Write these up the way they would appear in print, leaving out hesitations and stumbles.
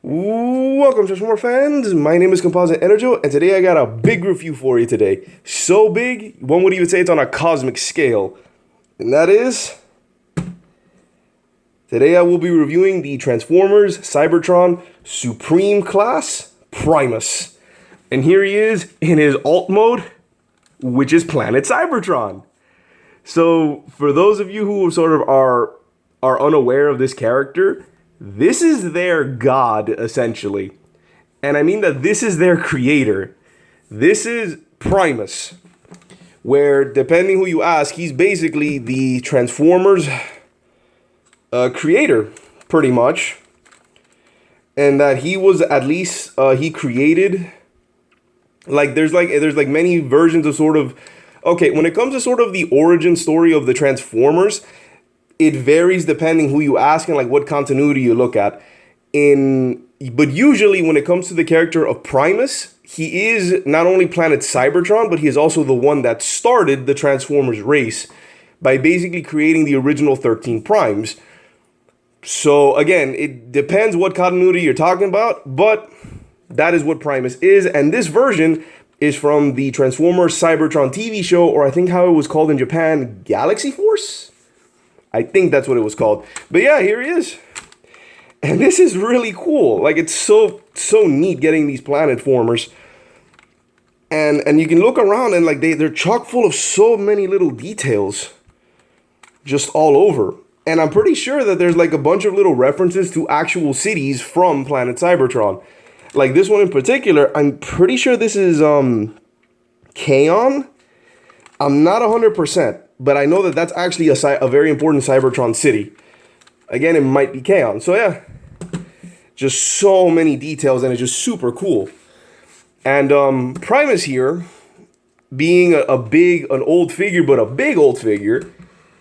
Welcome, Transformer fans. My name is Composite Enerjoe, and today I got a big review for you today. So big, one would even say it's on a cosmic scale. And that is... Today I will be reviewing the Transformers Cybertron Supreme Class Primus. And here he is in his alt mode, which is Planet Cybertron. So, for those of you who sort of are unaware of this character... This is their god, essentially. And I mean that this is their creator. This is Primus. Where, depending who you ask, he's basically the Transformers creator, pretty much. And that he was at least, he created... There's many versions of sort of... Okay, when it comes to sort of the origin story of the Transformers... It varies depending who you ask and like what continuity you look at. But usually when it comes to the character of Primus, he is not only Planet Cybertron, but he is also the one that started the Transformers race by basically creating the original 13 Primes. So again, it depends what continuity you're talking about, but that is what Primus is. And this version is from the Transformers Cybertron TV show, or I think how it was called in Japan, Galaxy Force? I think that's what it was called. But yeah, here he is. And this is really cool. Like, it's so neat getting these planet formers. And you can look around and like they're chock full of so many little details. Just all over. And I'm pretty sure that there's like a bunch of little references to actual cities from Planet Cybertron. Like this one in particular, I'm pretty sure this is Kaon. I'm not 100%. But I know that that's actually a very important Cybertron city. Again, it might be Kaon. So yeah, just so many details, and it's just super cool. And Primus here, being an old figure, but a big old figure,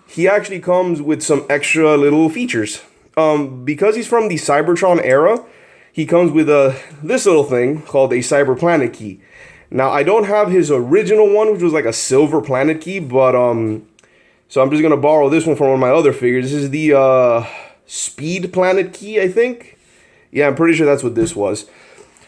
he actually comes with some extra little features. Because he's from the Cybertron era, he comes with this little thing called a Cyber Planet Key. Now, I don't have his original one, which was like a silver planet key, but, so I'm just going to borrow this one from one of my other figures. This is the, speed planet key, I think. Yeah, I'm pretty sure that's what this was.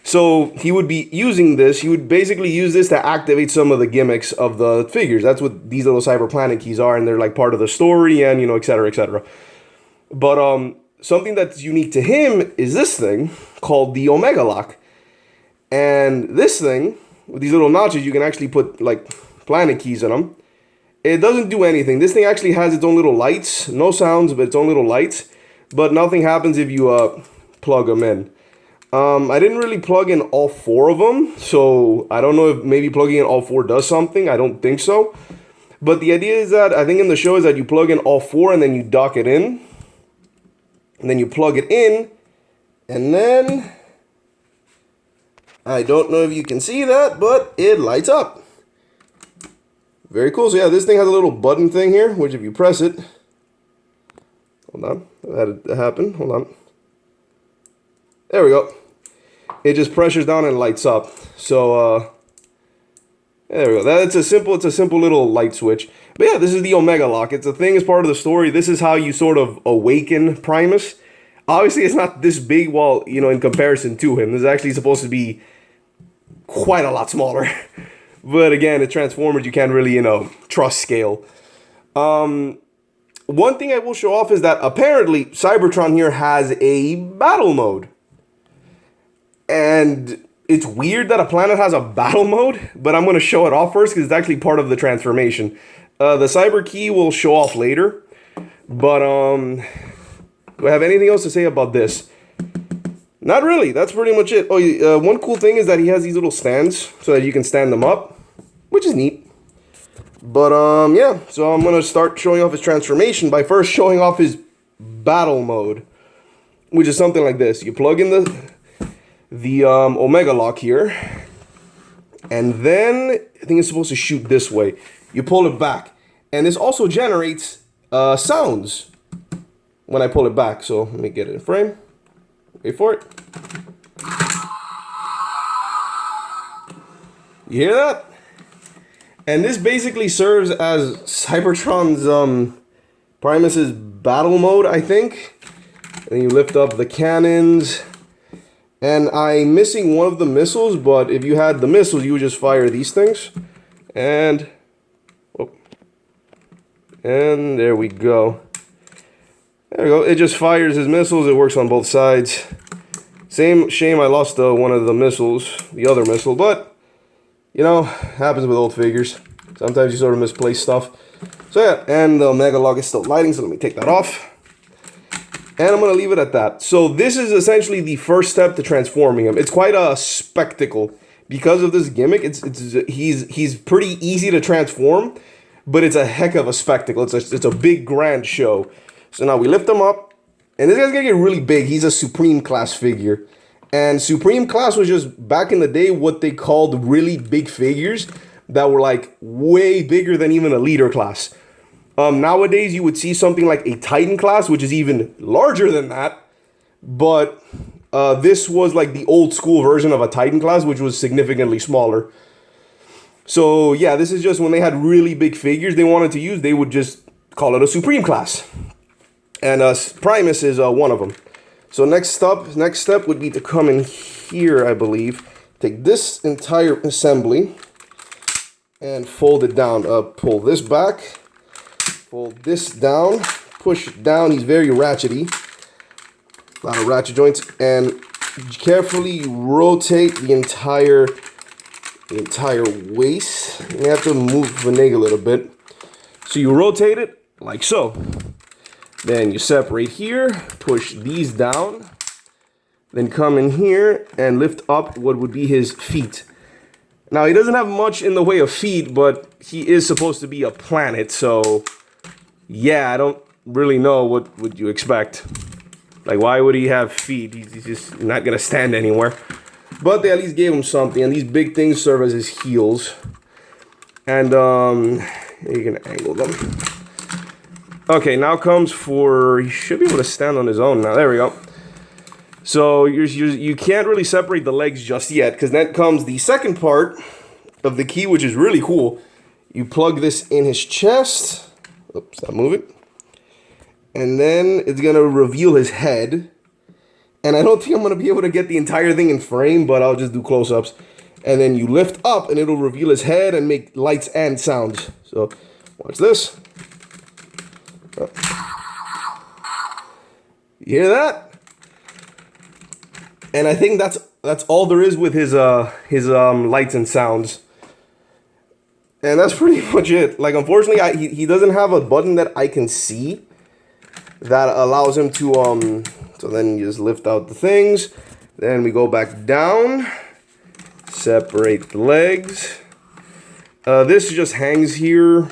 So, he would be using this, he would basically use this to activate some of the gimmicks of the figures. That's what these little cyber planet keys are, and they're like part of the story, and, you know, etc., etc. But, something that's unique to him is this thing, called the Omega Lock. And this thing... With these little notches, you can actually put, like, planet keys in them. It doesn't do anything. This thing actually has its own little lights. No sounds, but its own little lights. But nothing happens if you plug them in. I didn't really plug in all four of them. So, I don't know if maybe plugging in all four does something. I don't think so. But the idea is that, I think in the show is that you plug in all four and then you dock it in. And then you plug it in. And then... I don't know if you can see that, but it lights up. Very cool. So yeah, this thing has a little button thing here, which if you press it... Hold on. That happened. Hold on. There we go. It just pressures down and lights up. So, there we go. It's a simple little light switch. But yeah, this is the Omega Lock. It's a thing as part of the story. This is how you sort of awaken Primus. Obviously, it's not this big, while, you know, in comparison to him. This is actually supposed to be quite a lot smaller. But again, it's Transformers. You can't really, you know, trust scale. One thing I will show off is that apparently Cybertron here has a battle mode. And it's weird that a planet has a battle mode, but I'm going to show it off first because it's actually part of the transformation. The Cyber Key will show off later. But, do I have anything else to say about this? Not really. That's pretty much it. Oh, one cool thing is that he has these little stands so that you can stand them up, which is neat. But, yeah. So I'm going to start showing off his transformation by first showing off his battle mode, which is something like this. You plug in the Omega Lock here, and then I think it's supposed to shoot this way. You pull it back, and this also generates sounds. When I pull it back, so let me get it in frame. Wait for it. You hear that? And this basically serves as Cybertron's Primus's battle mode, I think. And you lift up the cannons. And I'm missing one of the missiles, but if you had the missiles, you would just fire these things. And, oh, and there we go. There we go. It just fires his missiles. It works on both sides. Shame I lost one of the missiles, the other missile, but, you know, happens with old figures. Sometimes you sort of misplace stuff. So yeah, and the Mega Log is still lighting, so let me take that off. And I'm going to leave it at that. So this is essentially the first step to transforming him. It's quite a spectacle. Because of this gimmick, he's pretty easy to transform, but it's a heck of a spectacle. It's a big grand show. So now we lift him up. And this guy's gonna get really big. He's a Supreme class figure. And Supreme class was just, back in the day, what they called really big figures that were like way bigger than even a leader class. Nowadays, you would see something like a Titan class, which is even larger than that. But this was like the old school version of a Titan class, which was significantly smaller. So yeah, this is just when they had really big figures they wanted to use, they would just call it a Supreme class. And Primus is one of them. So next step would be to come in here, I believe. Take this entire assembly and fold it down. Pull this back, fold this down, push it down. He's very ratchety. A lot of ratchet joints. And carefully rotate the entire waist. You have to move the leg a little bit. So you rotate it like so. Then you separate here, push these down, then come in here and lift up what would be his feet. Now, he doesn't have much in the way of feet, but he is supposed to be a planet, so yeah, I don't really know what would you expect. Like, why would he have feet? He's just not gonna stand anywhere. But they at least gave him something, and these big things serve as his heels. And you can angle them. Okay, now comes for, he should be able to stand on his own now. There we go. So you can't really separate the legs just yet, because then comes the second part of the key, which is really cool. You plug this in his chest. Oops, stop moving. And then it's going to reveal his head. And I don't think I'm going to be able to get the entire thing in frame, but I'll just do close-ups. And then you lift up, and it'll reveal his head and make lights and sounds. So watch this. You hear that? And I think that's all there is with his lights and sounds. And that's pretty much it. Like, unfortunately, he doesn't have a button that I can see that allows him to so then you just lift out the things. Then we go back down, separate the legs. This just hangs here.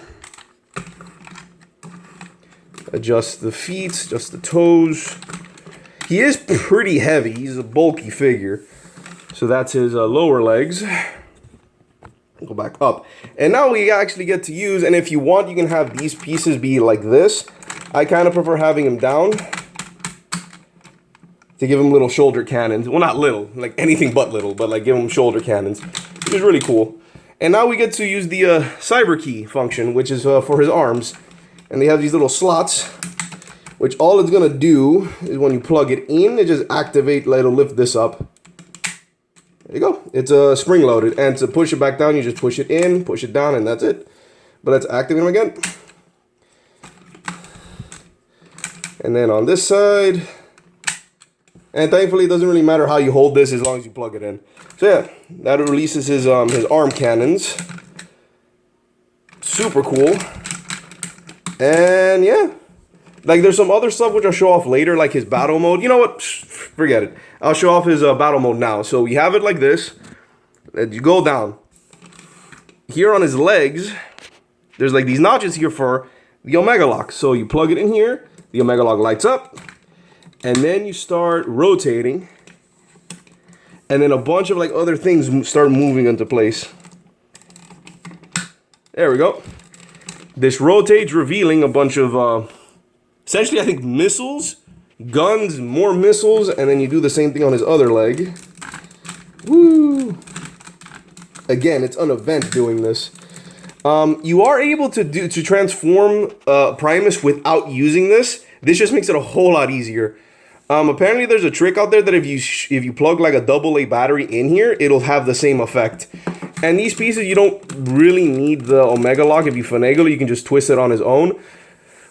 Adjust the feet, adjust the toes. He is pretty heavy. He's a bulky figure. So that's his lower legs. Go back up. And now we actually get to use, and if you want, you can have these pieces be like this. I kind of prefer having him down to give him little shoulder cannons. Well, not little, like anything but little, but like give him shoulder cannons, which is really cool. And now we get to use the cyber key function, which is for his arms. And they have these little slots, which all it's gonna do is when you plug it in, it just activate, it'll lift this up. There you go. It's spring loaded, and to push it back down, you just push it in, push it down, and that's it. But let's activate them again. And then on this side, and thankfully it doesn't really matter how you hold this as long as you plug it in. So yeah, that releases his arm cannons. Super cool. And yeah, like there's some other stuff which I'll show off later, like his battle mode. You know what? Forget it. I'll show off his battle mode now. So we have it like this. You go down. Here on his legs, there's like these notches here for the Omega Lock. So you plug it in here, the Omega Lock lights up, and then you start rotating. And then a bunch of like other things start moving into place. There we go. This rotates, revealing a bunch of, essentially I think missiles, guns, more missiles, and then you do the same thing on his other leg. Woo! Again, it's an event doing this. You are able to transform Primus without using this. This just makes it a whole lot easier. Apparently there's a trick out there that if you plug like a AA battery in here, it'll have the same effect. And these pieces, you don't really need the Omega lock. If you finagle it, you can just twist it on its own.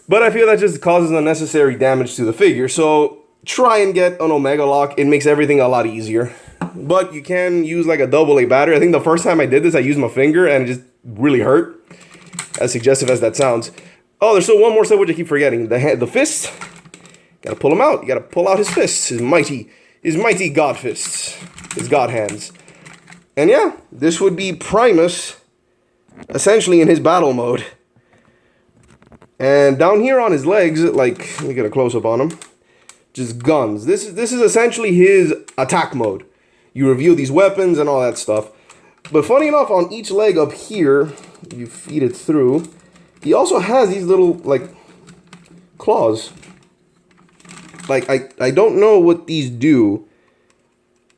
But I feel that just causes unnecessary damage to the figure. So try and get an Omega lock. It makes everything a lot easier. But you can use like a AA battery. I think the first time I did this, I used my finger and it just really hurt. As suggestive as that sounds. Oh, there's still one more step which I keep forgetting. The fist. Gotta pull him out. You gotta pull out his fists. His mighty god fists. His god hands. And yeah, this would be Primus, essentially in his battle mode. And down here on his legs, like, let me get a close-up on him. Just guns. This is essentially his attack mode. You reveal these weapons and all that stuff. But funny enough, on each leg up here, you feed it through, he also has these little, like, claws. Like, I don't know what these do,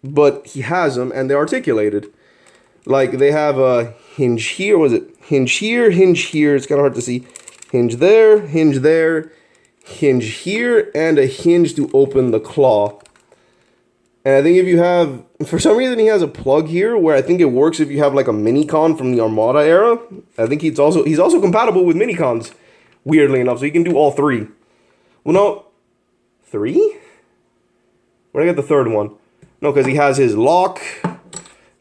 but he has them, and they're articulated. Like, they have a hinge here, was it? Hinge here, it's kind of hard to see. Hinge there, hinge here, and a hinge to open the claw. And I think if you have, for some reason he has a plug here, where I think it works if you have like a Minicon from the Armada era. I think he's also compatible with Minicons, weirdly enough, so you can do all three. Well, no, 3? Where'd I get the third one? No, because he has his lock,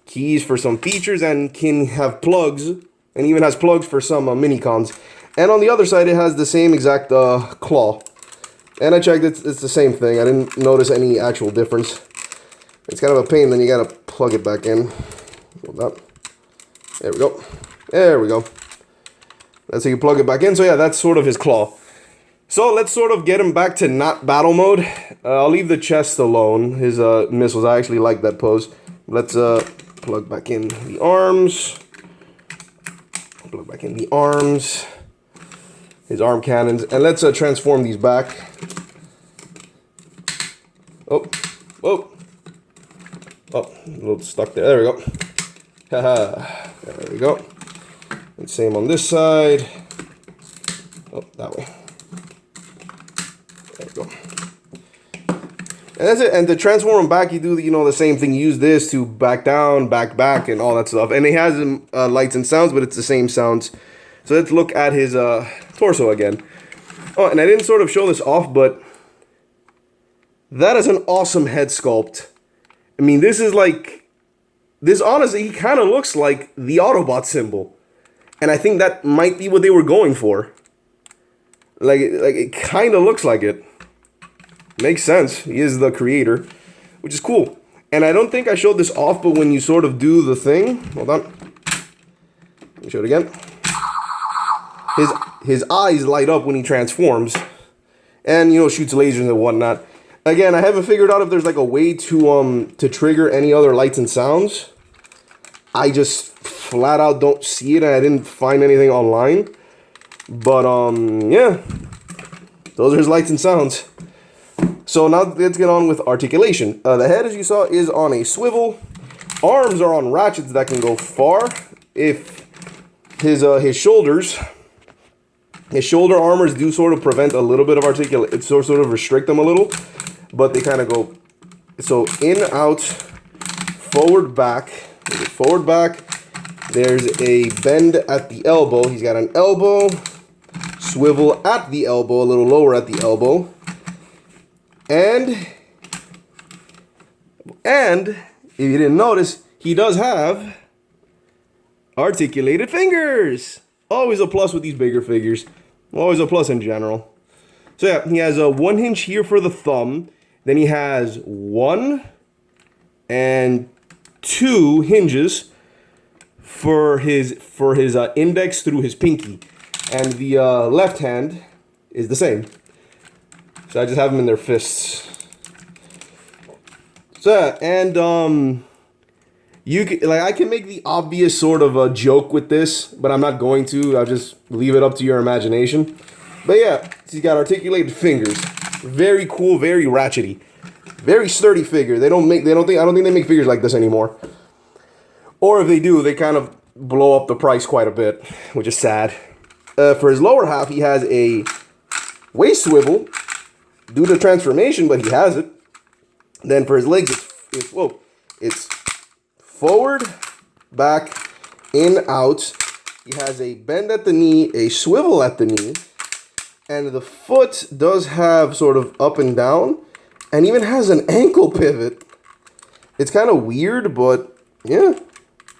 keys for some features, and can have plugs, and even has plugs for some Minicons. And on the other side, it has the same exact claw. And I checked, it's the same thing. I didn't notice any actual difference. It's kind of a pain, then you gotta plug it back in. Hold up. There we go. There we go. That's how you plug it back in. So yeah, that's sort of his claw. So let's sort of get him back to not battle mode. I'll leave the chest alone. His missiles, I actually like that pose. Let's plug back in the arms. Plug back in the arms. His arm cannons. And let's transform these back. Oh, whoa. Oh, a little stuck there. There we go. Haha. There we go. And same on this side. Oh, that way. There we go. And that's it. And to transform them back, you do the same thing. You use this to back down, back, and all that stuff. And it has lights and sounds, but it's the same sounds. So let's look at his torso again. Oh, and I didn't sort of show this off, but that is an awesome head sculpt. I mean, this is like, this honestly, he kind of looks like the Autobot symbol. And I think that might be what they were going for. Like it kind of looks like it. Makes sense. He is the creator, which is cool. And I don't think I showed this off, but when you sort of do the thing, hold on. Let me show it again. His eyes light up when he transforms. And, shoots lasers and whatnot. Again, I haven't figured out if there's like a way to trigger any other lights and sounds. I just flat out don't see it, and I didn't find anything online. But yeah, those are his lights and sounds. So now let's get on with articulation. The head, as you saw, is on a swivel. Arms are on ratchets that can go far. If his shoulders, his shoulder armors do sort of prevent a little bit of articulation, sort of restrict them a little. But they kind of go, so in, out, forward, back. There's a bend at the elbow. He's got an elbow, swivel at the elbow, a little lower at the elbow. And if you didn't notice, he does have articulated fingers. Always a plus with these bigger figures. Always a plus in general. So yeah, he has a 1 hinge here for the thumb. Then he has 1 and 2 hinges for his index through his pinky, and the left hand is the same. So I just have them in their fists. So and I can make the obvious sort of a joke with this, but I'm not going to. I'll just leave it up to your imagination. But yeah, he's got articulated fingers. Very cool, very ratchety, very sturdy figure. I don't think they make figures like this anymore. Or if they do, they kind of blow up the price quite a bit, which is sad. For his lower half, he has a waist swivel do the transformation, but he has it. Then for his legs, it's forward, back, in, out. He has a bend at the knee, a swivel at the knee, and the foot does have sort of up and down, and even has an ankle pivot. It's kind of weird, but yeah,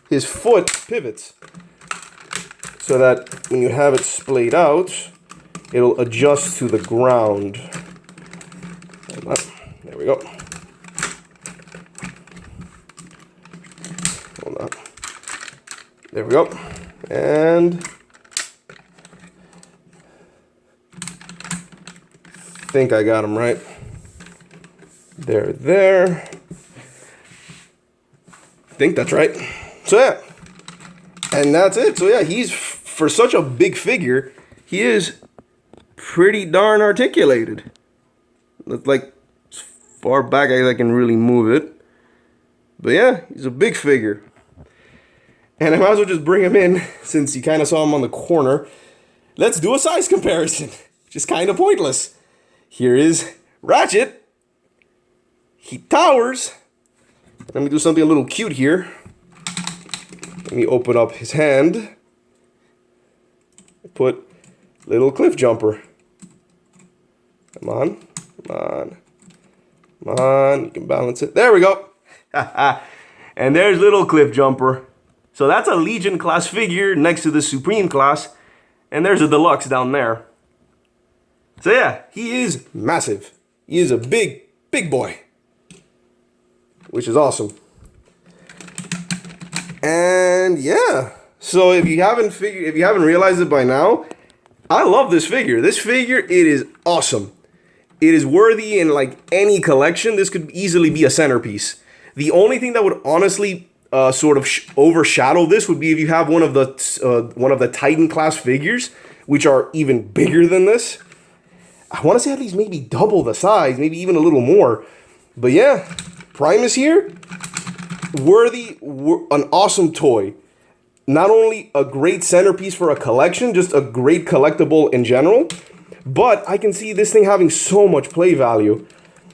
his foot pivots so that when you have it splayed out, it'll adjust to the ground. There we go. Hold on. There we go. And I think I got him right. There. I think that's right. So yeah. And that's it. So yeah, he's, for such a big figure, he is pretty darn articulated. Like, as far back as I can really move it. But yeah, he's a big figure. And I might as well just bring him in, since you kind of saw him on the corner. Let's do a size comparison. Just kind of pointless. Here is Ratchet. He towers. Let me do something a little cute here. Let me open up his hand. Put little cliff jumper. Come on. You can balance it. There we go. And there's little cliff jumper. So that's a Legion class figure next to the Supreme class. And there's a Deluxe down there. So yeah, he is massive. He is a big boy. Which is awesome. And yeah. So if you haven't realized it by now, I love this figure. This figure, it is awesome. It is worthy in like any collection. This could easily be a centerpiece. The only thing that would honestly sort of overshadow this would be if you have one of the Titan class figures, which are even bigger than this. I want to say at least maybe double the size, maybe even a little more. But yeah, Primus here, an awesome toy. Not only a great centerpiece for a collection, just a great collectible in general, but I can see this thing having so much play value,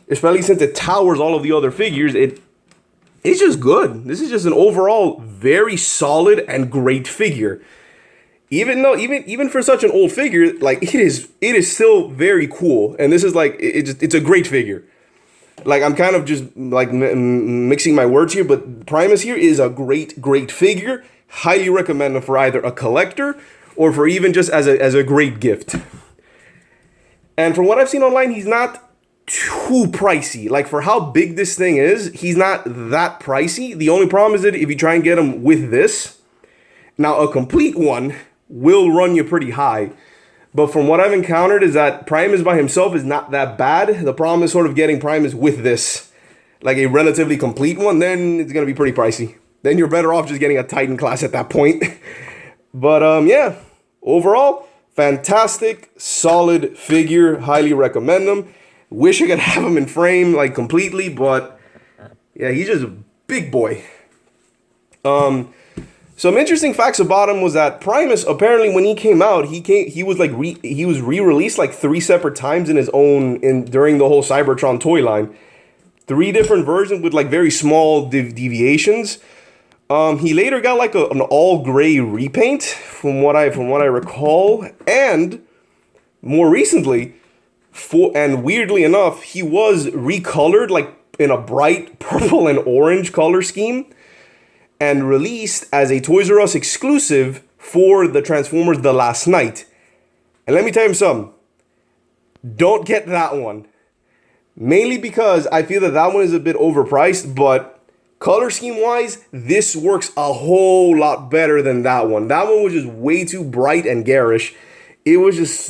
especially since it towers all of the other figures. It's just good. This is just an overall very solid and great figure. Even for such an old figure, like it is still very cool. And this is like it's a great figure. Like I'm kind of just like mixing my words here, but Primus here is a great figure. Highly recommend it for either a collector or for even just as a great gift. And from what I've seen online, he's not too pricey. Like for how big this thing is, he's not that pricey. The only problem is that if you try and get him with this, now a complete one will run you pretty high. But from what I've encountered is that Primus by himself is not that bad. The problem is sort of getting Primus with this, like a relatively complete one, then it's going to be pretty pricey. Then you're better off just getting a Titan class at that point. But yeah, overall, fantastic, solid figure. Highly recommend them. Wish I could have him in frame like completely, but yeah, he's just a big boy. Some interesting facts about him was that Primus, apparently when he came out, he was re-released like 3 separate times in his own during the whole Cybertron toy line. 3 different versions with like very small deviations. He later got like an all gray repaint from what I recall, and more recently, and weirdly enough, he was recolored like in a bright purple and orange color scheme and released as a Toys R Us exclusive for the Transformers The Last Night. And let me tell you something, don't get that one. Mainly because I feel that one is a bit overpriced, but color scheme wise, this works a whole lot better than that one. That one was just way too bright and garish. It was just,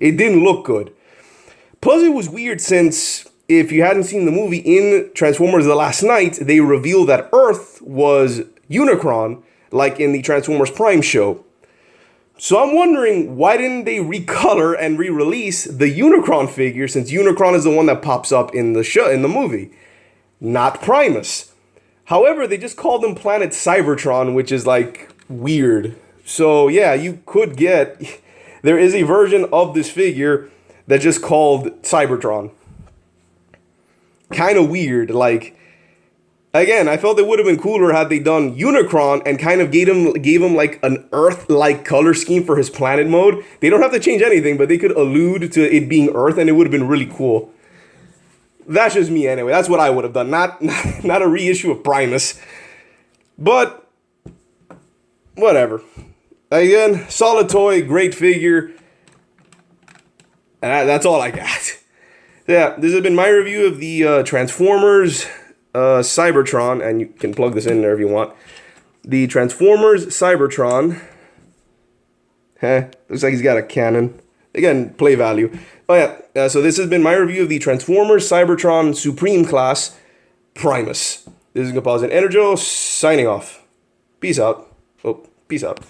it didn't look good. Plus it was weird since if you hadn't seen the movie in Transformers The Last Night, they revealed that Earth was Unicron, like in the Transformers Prime show. So I'm wondering, why didn't they recolor and re-release the Unicron figure, since Unicron is the one that pops up in the show, in the movie, not Primus. However, they just called him Planet Cybertron, which is like weird. So yeah, you could get, there is a version of this figure that's just called Cybertron. Kind of weird. Like, again, I felt it would have been cooler had they done Unicron and kind of gave him like an Earth-like color scheme for his planet mode. They don't have to change anything, but they could allude to it being Earth, and it would have been really cool. That's just me anyway. That's what I would have done. Not a reissue of Primus. But whatever. Again, solid toy, great figure. And that's all I got. Yeah, this has been my review of the Transformers Cybertron, and you can plug this in there if you want. The Transformers Cybertron. Looks like he's got a cannon. Again, play value. Oh yeah, so this has been my review of the Transformers Cybertron Supreme Class Primus. This is Composite Enerjoe signing off. Peace out. Oh, peace out.